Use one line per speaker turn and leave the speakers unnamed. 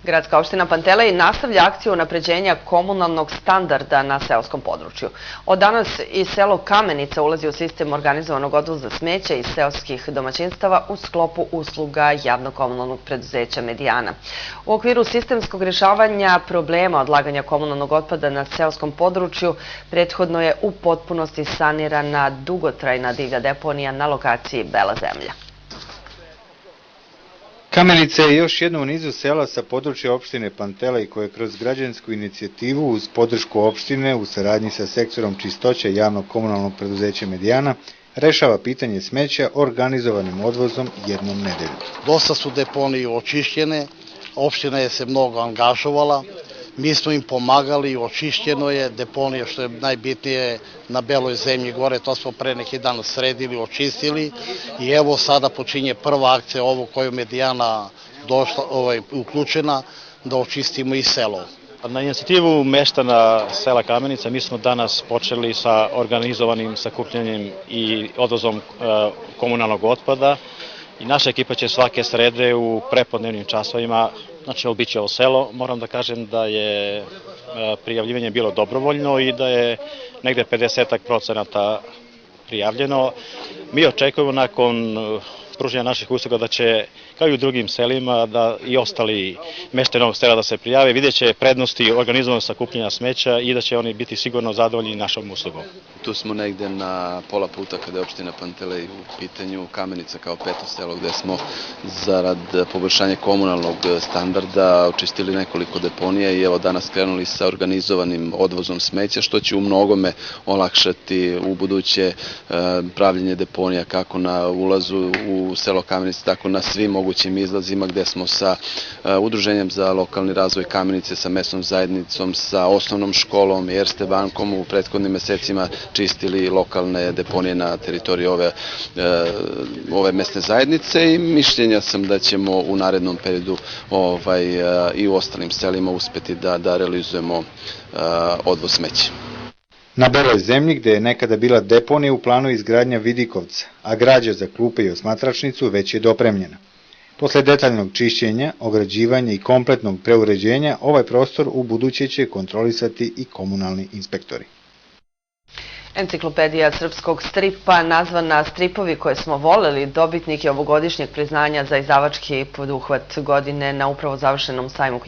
Gradska opština Pantelej nastavlja akciju unapređenja komunalnog standarda na seoskom području. Od danas i selo Kamenica ulazi u sistem organizovanog odvoza smeća iz seoskih domaćinstava u sklopu usluga javnog komunalnog preduzeća Medijana. U okviru sistemskog rješavanja problema odlaganja komunalnog otpada na seoskom području prethodno je u potpunosti sanirana dugotrajna divlja deponija na lokaciji Bela zemlja.
Kamenica je još jedno u nizu sela sa područja opštine Pantelej koje kroz građansku inicijativu uz podršku opštine u saradnji sa sektorom čistoće javnog komunalnog preduzeća Medijana rešava pitanje smeća organizovanim odvozom jednom nedeljom.
Dosta su deponije očišćene, opština je se mnogo angažovala, mi smo im pomagali, očišćeno je deponije, što je najbitnije na Beloj zemlji gore, to smo pre neki dan sredili, očistili i evo sada počinje prva akcija ovo koju Medijana uključena da očistimo i selo.
Na inicijativu meštana sela Kamenica mi smo danas počeli sa organizovanim sakupljanjem i odvozom komunalnog otpada i naša ekipa će svake srede u prepodnevnim časovima obići ovo selo. Moram da kažem da je prijavljivanje bilo dobrovoljno i da je negde 50% prijavljeno. Mi očekujemo nakon pruženja naših usluga da će, kao i u drugim selima, da i ostali meštani ovog sela da se prijave. Vidjet će prednosti organizovanog sakupljanja smeća i da će oni biti sigurno zadovoljni našom uslugom.
Tu smo negde na pola puta kada je opština Pantelej u pitanju, Kamenica kao peto selo gde smo zarad poboljšanja komunalnog standarda očistili nekoliko deponija i evo danas krenuli sa organizovanim odvozom smeća što će u mnogome olakšati u buduće pravljenje deponija kako na ulazu u selo Kamenica, tako na svim mogućim izlazima gde smo sa Udruženjem za lokalni razvoj Kamenice, sa mesnom zajednicom, sa osnovnom školom i Erste bankom u prethodnim mesecima čistili lokalne deponije na teritoriji ove mesne zajednice i mišljenja sam da ćemo u narednom periodu i u ostalim selima uspeti da realizujemo odvoz smeća.
Na Beloj zemlji, gde je nekada bila deponija, u planu izgradnja vidikovca, a građa za klupe i osmatračnicu već je dopremljena. Posle detaljnog čišćenja, ograđivanja i kompletnog preuređenja, ovaj prostor u buduće će kontrolisati i komunalni inspektori.
Enciklopedija srpskog stripa, nazvana Stripovi koje smo voleli, dobitnik je ovogodišnjeg priznanja za izdavački poduhvat godine na upravo završenom sajmu knjiga